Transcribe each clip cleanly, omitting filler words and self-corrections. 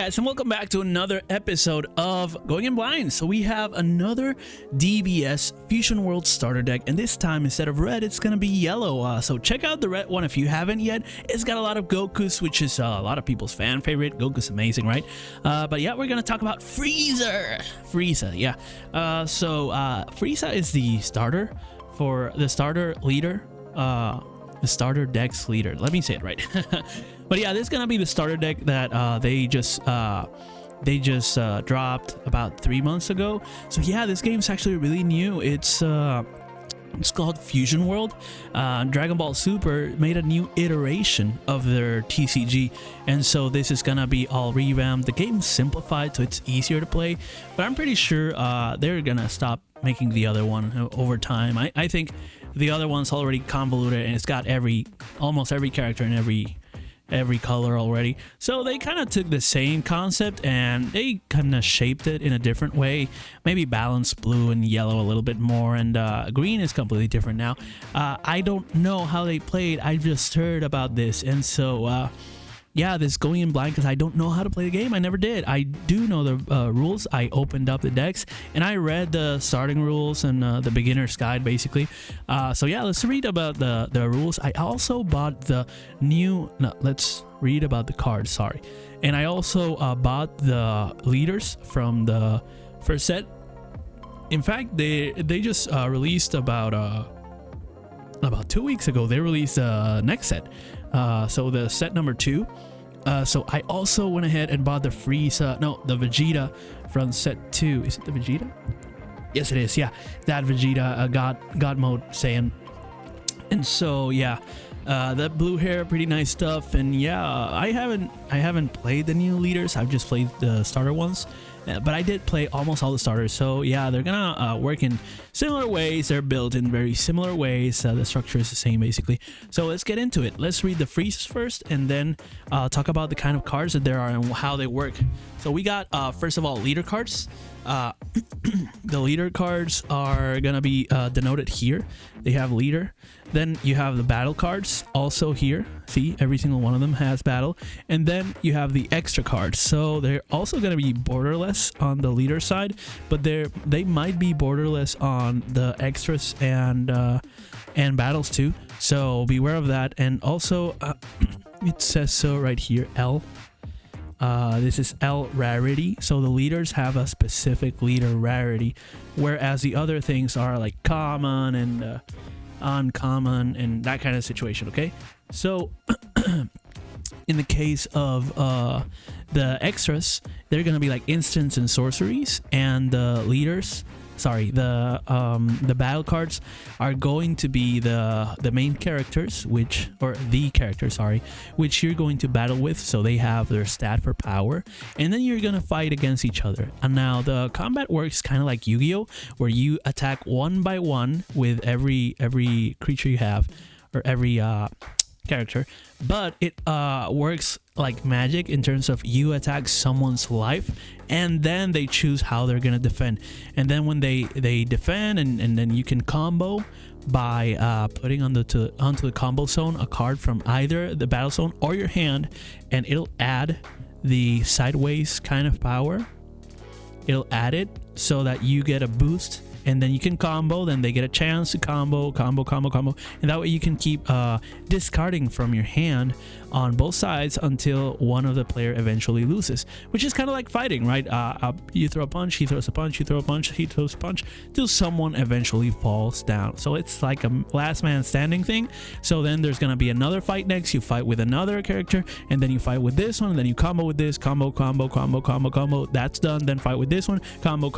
guys, and welcome back to another episode of Going in Blind. So we have another DBS Fusion World starter deck, and this time instead of red it's gonna be yellow. So check out the red one if you haven't yet. It's got a lot of Gokus, which is a lot of people's fan favorite. Goku's amazing, right? But yeah, we're gonna talk about Frieza. Yeah. Frieza is the starter for the starter leader, the starter deck's leader. Let me say it right. But yeah, this is gonna be the starter deck that they just dropped about 3 months ago. So yeah, this game's actually really new. It's called Fusion World. Dragon Ball Super made a new iteration of their TCG, and so this is gonna be all revamped. The game's simplified, so it's easier to play. But I'm pretty sure they're gonna stop making the other one over time. I think the other one's already convoluted, and it's got almost every character in every color already. So they kind of took the same concept and they kind of shaped it in a different way, maybe balanced blue and yellow a little bit more, and green is completely different now. I don't know how they played. I just heard about this, and so yeah, this going in blind because I don't know how to play the game. I never did. I do know the rules. I opened up the decks and I read the starting rules and the beginner's guide basically. So yeah, let's read about the rules. I also bought the new, no, let's read about the cards, sorry. And I also bought the leaders from the first set. In fact, they just released about 2 weeks ago. They released the next set. So the set number 2. So I also went ahead and bought the the Vegeta from set 2. Is it the Vegeta? Yes, it is. Yeah, that Vegeta God mode Saiyan. And so yeah, that blue hair, pretty nice stuff. And yeah, I haven't played the new leaders. I've just played the starter ones. But I did play almost all the starters, so yeah, they're gonna work in similar ways. They're built in very similar ways. The structure is the same basically. So let's get into it. Let's read the freezes first, and then talk about the kind of cards that there are and how they work. So we got first of all leader cards. The leader cards are gonna be denoted here. They have leader. Then you have the battle cards also here. See, every single one of them has battle. And then you have the extra cards. So they're also going to be borderless on the leader side, but they might be borderless on the extras and battles too. So beware of that. And also it says so right here, L. This is L rarity, so the leaders have a specific leader rarity, whereas the other things are like common and uncommon and that kind of situation. Okay, so in the case of the extras, they're gonna be like instants and sorceries, and the leaders, sorry, the battle cards are going to be the main characters, which you're going to battle with. So they have their stat for power, and then you're gonna fight against each other. And now the combat works kind of like Yu-Gi-Oh, where you attack one by one with every creature you have, or every character, but it works like magic in terms of you attack someone's life and then they choose how they're gonna defend, and then when they defend, and then you can combo by putting onto the combo zone a card from either the battle zone or your hand, and it'll add the sideways kind of power. It'll add it so that you get a boost, and then you can combo, then they get a chance to combo, and that way you can keep discarding from your hand on both sides until one of the player eventually loses, which is kind of like fighting, right? You throw a punch, he throws a punch, you throw a punch, he throws a punch, till someone eventually falls down. So it's like a last man standing thing. So then there's gonna be another fight next. You fight with another character, and then you fight with this one, and then you combo with this, combo, that's done. Then fight with this one, combo,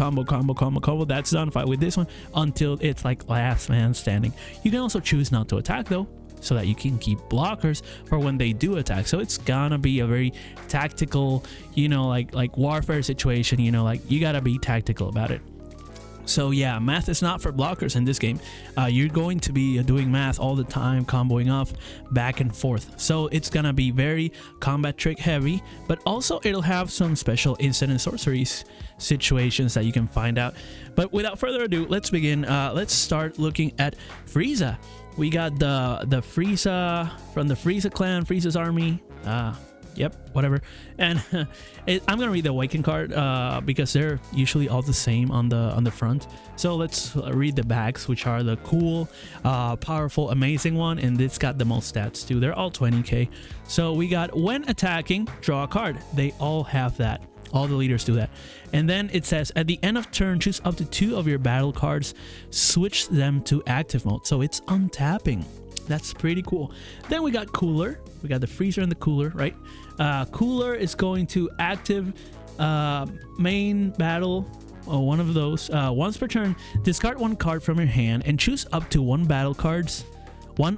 that's done. Fight with this one until it's like last man standing. You can also choose not to attack though, so that you can keep blockers for when they do attack. So it's gonna be a very tactical, you know, like warfare situation, you know, like you gotta be tactical about it. So yeah, math is not for blockers in this game. You're going to be doing math all the time, comboing off back and forth. So it's gonna be very combat trick heavy, but also it'll have some special instant and sorceries situations that you can find out. But without further ado, let's begin. Let's start looking at Frieza. We got the Frieza from the Frieza clan, Frieza's army. Yep, whatever. And I'm gonna read the Awaken card because they're usually all the same on the front. So let's read the backs, which are the cool, powerful, amazing one, and it's got the most stats too. They're all 20k. So we got when attacking, draw a card. They all have that. All the leaders do that. And then it says at the end of turn, choose up to 2 of your battle cards, switch them to active mode. So it's untapping. That's pretty cool. Then we got Cooler. We got the freezer and the cooler, right? Cooler is going to active main battle, one of those. Once per turn, discard 1 card from your hand and choose up to 1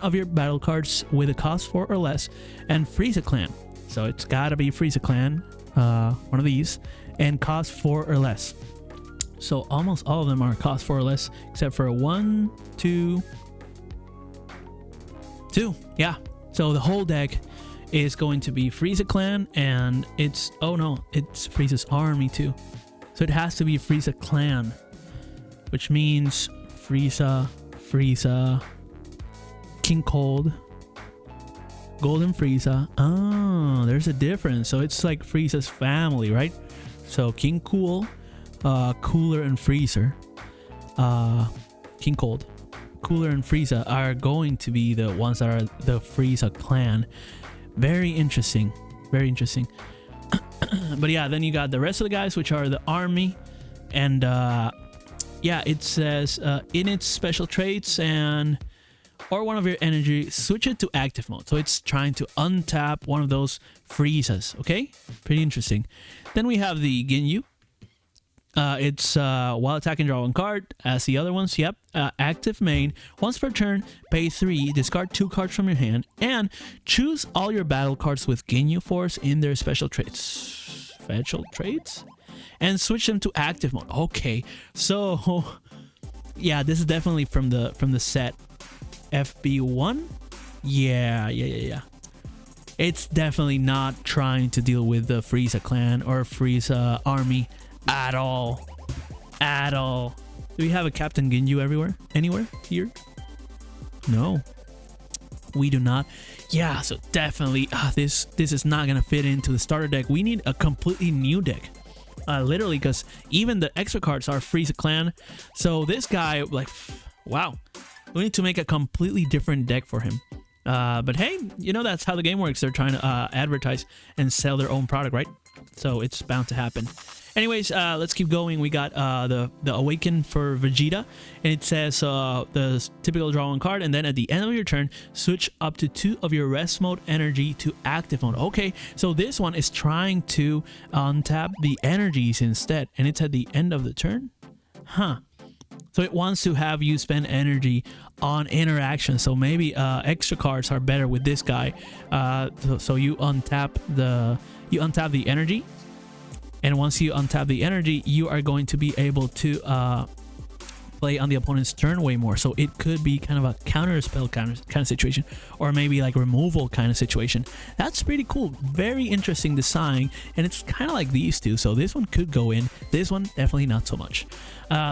of your battle cards with a cost 4 or less, and freeze a clan. So it's gotta be freeze a clan, one of these, and cost 4 or less. So almost all of them are cost 4 or less, except for 1, 2. Yeah. So the whole deck is going to be Frieza Clan, and it's, oh no, it's Frieza's army too. So it has to be Frieza Clan, which means Frieza, King Cold, Golden Frieza. Oh, there's a difference. So it's like Frieza's family, right? So King Cool, Cooler, and Freezer. King Cold, Cooler, and Frieza are going to be the ones that are the Frieza Clan. Very interesting. Very interesting. But yeah, then you got the rest of the guys, which are the army. And yeah, it says in its special traits and or one of your energy, switch it to active mode. So it's trying to untap one of those Friezas. Okay, pretty interesting. Then we have the Ginyu. It's while attacking, draw 1 card as the other ones. Yep. Active main. Once per turn, pay 3, discard 2 cards from your hand, and choose all your battle cards with Ginyu Force in their special traits. Special traits? And switch them to active mode. Okay. So yeah, this is definitely from the set FB1. Yeah. It's definitely not trying to deal with the Frieza Clan or Frieza army at all. Do we have a Captain Ginyu anywhere here? No, we do not. Yeah, so definitely this is not gonna fit into the starter deck. We need a completely new deck, literally, because even the extra cards are Frieza Clan. So this guy, like, wow, we need to make a completely different deck for him. But hey, you know, that's how the game works. They're trying to advertise and sell their own product, right? So it's bound to happen. Anyways, let's keep going. We got the Awaken for Vegeta, and it says the typical draw 1 card, and then at the end of your turn, switch up to 2 of your rest mode energy to active mode. Okay, so this one is trying to untap the energies instead, and it's at the end of the turn. Huh. So it wants to have you spend energy on interaction. So maybe extra cards are better with this guy. So you untap the energy. And once you untap the energy, you are going to be able to play on the opponent's turn way more. So it could be kind of a counter spell kind of situation, or maybe like removal kind of situation. That's pretty cool. Very interesting design, and it's kind of like these two. So this one could go in. This one definitely not so much.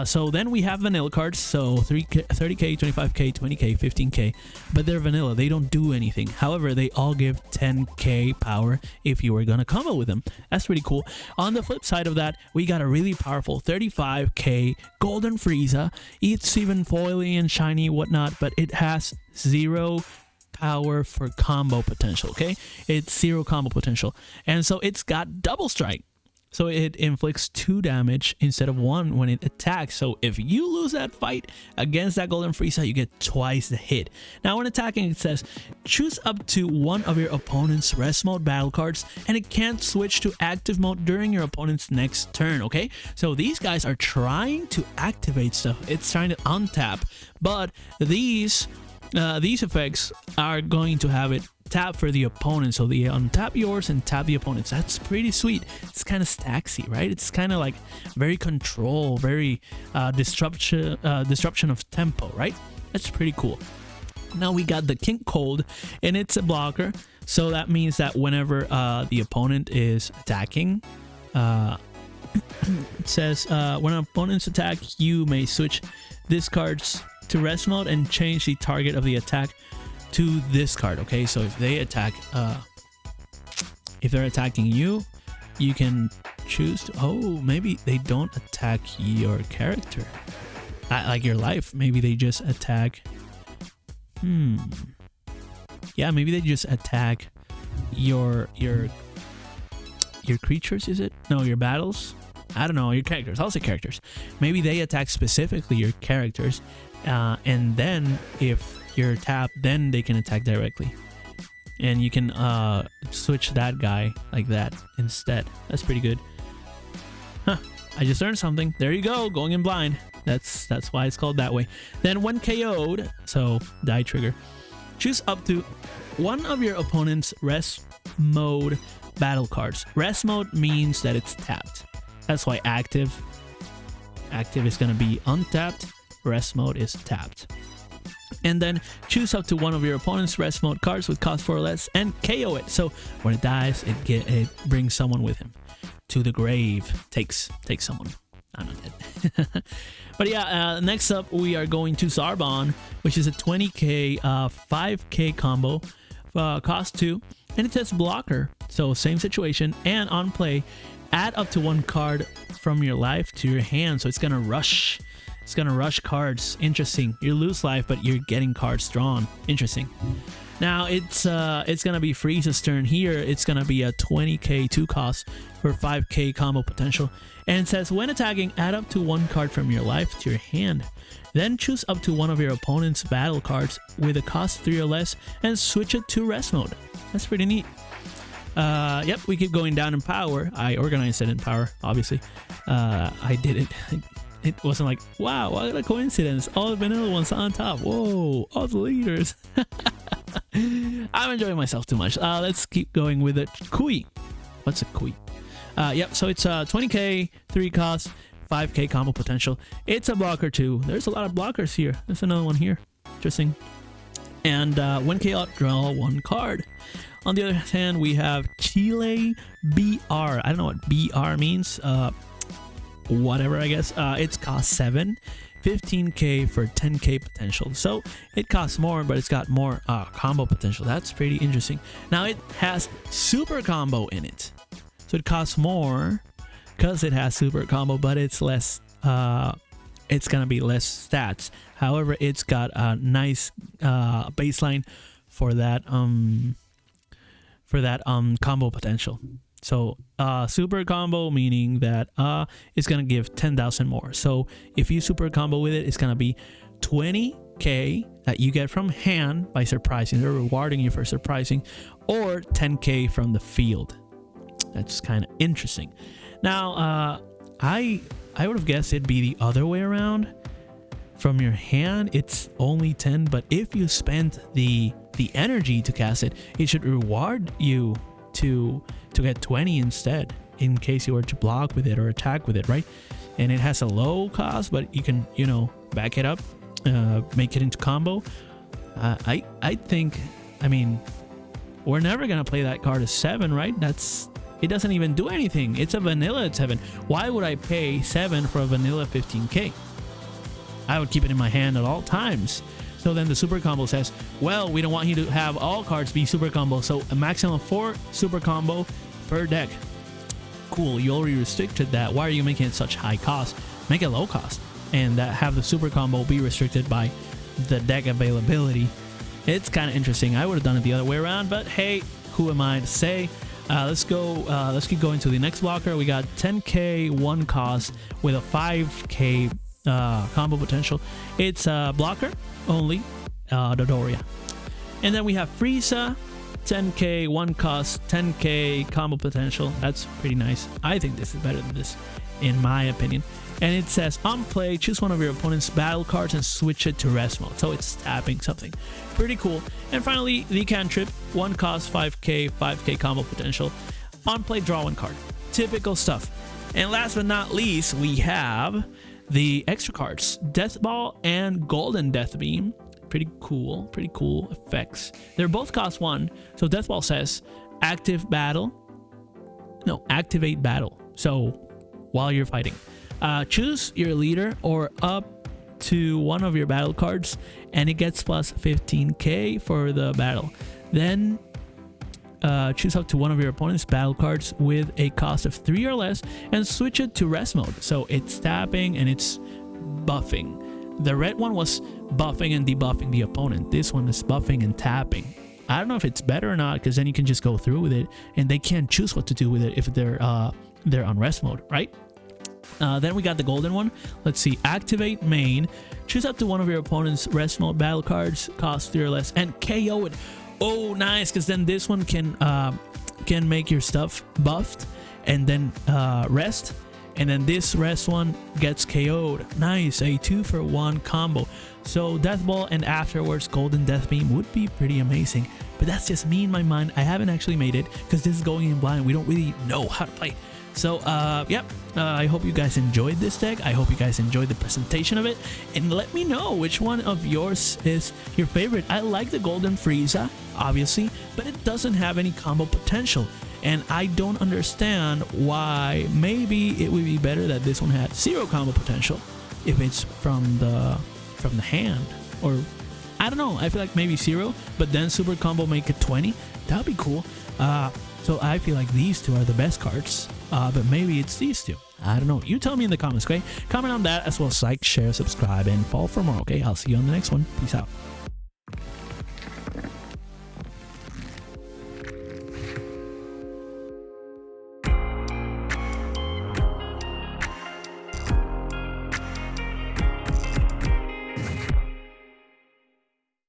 So then we have vanilla cards. So 30k, 25k, 20k, 15k, but they're vanilla. They don't do anything. However, they all give 10k power if you were gonna combo with them. That's pretty cool. On the flip side of that, we got a really powerful 35k Golden Frieza. It's even foily and shiny, whatnot, but it has 0 power for combo potential. Okay, it's 0 combo potential, and so it's got double strike. So it inflicts 2 damage instead of 1 when it attacks. So if you lose that fight against that Golden Frieza, you get twice the hit. Now when attacking, it says choose up to 1 of your opponent's rest mode battle cards, and it can't switch to active mode during your opponent's next turn. Okay, so these guys are trying to activate stuff. It's trying to untap, but these effects are going to have it tap for the opponent. So they untap yours and tap the opponent's. That's pretty sweet. It's kind of stacksy, right? It's kind of like very control, very disruption of tempo, right? That's pretty cool. Now we got the King Cold, and it's a blocker. So that means that whenever the opponent is attacking, it says when an opponent's attack, you may switch this card's to rest mode and change the target of the attack to this card. Okay, so if they attack If they're attacking you, you can choose to, oh, maybe they don't attack your character, like your life. Maybe they just attack, yeah, maybe they just attack your creatures, is it? No, your battles. I don't know, your characters. I'll say characters. Maybe they attack specifically your characters, and then if you're tapped, then they can attack directly, and you can switch that guy like that instead. That's pretty good. Huh, I just learned something. There you go, going in blind. That's why it's called that way. Then when KO'd, so die trigger, choose up to one of your opponent's rest mode battle cards. Rest mode means that it's tapped. That's why active is going to be untapped. Rest mode is tapped. And then choose up to one of your opponent's rest mode cards with cost 4 or less and KO it. So when it dies, it brings someone with him to the grave. Takes someone. I'm not dead. But yeah, next up we are going to Zarbon, which is a 20k 5k combo, cost 2, and it says blocker. So same situation, and on play, add up to 1 card from your life to your hand. So it's gonna rush. It's gonna rush cards. Interesting. You lose life, but you're getting cards drawn. Interesting. Now it's gonna be Frieza's turn here. It's gonna be a 20k 2 cost for 5k combo potential, and it says when attacking, add up to 1 card from your life to your hand. Then choose up to one of your opponent's battle cards with a cost 3 or less and switch it to rest mode. That's pretty neat. Yep, we keep going down in power. I organized it in power, obviously. I did it. It wasn't like, wow, what a coincidence. All the vanilla ones on top. Whoa, all the leaders. I'm enjoying myself too much. Let's keep going with it. Kui. What's a Kui? Yep, so it's 20k, 3 cost, 5k combo potential. It's a blocker too. There's a lot of blockers here. There's another one here. Interesting. And when KO, draw 1 card. On the other hand, we have Chile BR. I don't know what BR means. Whatever, I guess. It's cost 7, 15k for 10k potential. So it costs more, but it's got more combo potential. That's pretty interesting. Now it has super combo in it, so it costs more because it has super combo, but it's less. It's gonna be less stats. However, it's got a nice baseline for that combo potential. So super combo, meaning that it's gonna give 10,000 more. So if you super combo with it, it's gonna be 20k that you get from hand by surprising. They're rewarding you for surprising, or 10k from the field. That's kind of interesting. Now I would have guessed it'd be the other way around. From your hand, it's only 10, but if you spend the energy to cast it, it should reward you to get 20 instead, in case you were to block with it or attack with it, right? And it has a low cost, but you can, you know, back it up, make it into combo. I think, I mean, we're never gonna play that card as 7, right? It doesn't even do anything. It's a vanilla at 7. Why would I pay 7 for a vanilla 15k? I would keep it in my hand at all times. So then the super combo says, well, we don't want you to have all cards be super combo, so a maximum of 4 super combo per deck. Cool, you already restricted that. Why are you making it such high cost? Make it low cost, and have the super combo be restricted by the deck availability. It's kind of interesting. I would have done it the other way around, but hey, who am I to say? Let's keep going to the next blocker. We got 10k 1 cost with a 5k combo potential. It's a blocker only, Dodoria. And then we have Frieza, 10k 1 cost, 10k combo potential. That's pretty nice. I think this is better than this, in my opinion. And it says on play, choose one of your opponent's battle cards and switch it to rest mode. So it's tapping something. Pretty cool. And finally, the cantrip, 1 cost, 5k combo potential. On play, draw 1 card. Typical stuff. And last but not least, we have the extra cards, Death Ball and Golden Death Beam. Pretty cool effects. They're both cost 1. So Death Ball says activate battle. So while you're fighting, choose your leader or up to one of your battle cards, and it gets plus 15k for the battle. Then choose up to one of your opponent's battle cards with a cost of 3 or less and switch it to rest mode. So it's tapping and it's buffing. The red one was buffing and debuffing the opponent. This one is buffing and tapping. I don't know if it's better or not, because then you can just go through with it and they can't choose what to do with it if they're on rest mode, right? Then we got the golden one. Let's see. Activate main. Choose up to one of your opponent's rest mode battle cards, cost 3 or less, and KO it. Oh, nice, because then this one can make your stuff buffed and then rest, and then this rest one gets KO'd. Nice, a 2-for-1 combo. So Death Ball and afterwards Golden Death Beam would be pretty amazing, but that's just me in my mind. I haven't actually made it because this is going in blind. We don't really know how to play. So I hope you guys enjoyed this deck. I hope you guys enjoyed the presentation of it, and let me know which one of yours is your favorite. I like the Golden Frieza, obviously, but it doesn't have any combo potential, and I don't understand why. Maybe it would be better that this one had 0 combo potential if it's from the hand, or I don't know. I feel like maybe 0, but then super combo make it 20. That would be cool. So I feel like these two are the best cards, but maybe it's these two. I don't know. You tell me in the comments, okay? Comment on that, as well as like, share, subscribe, and follow for more, okay? I'll see you on the next one. Peace out.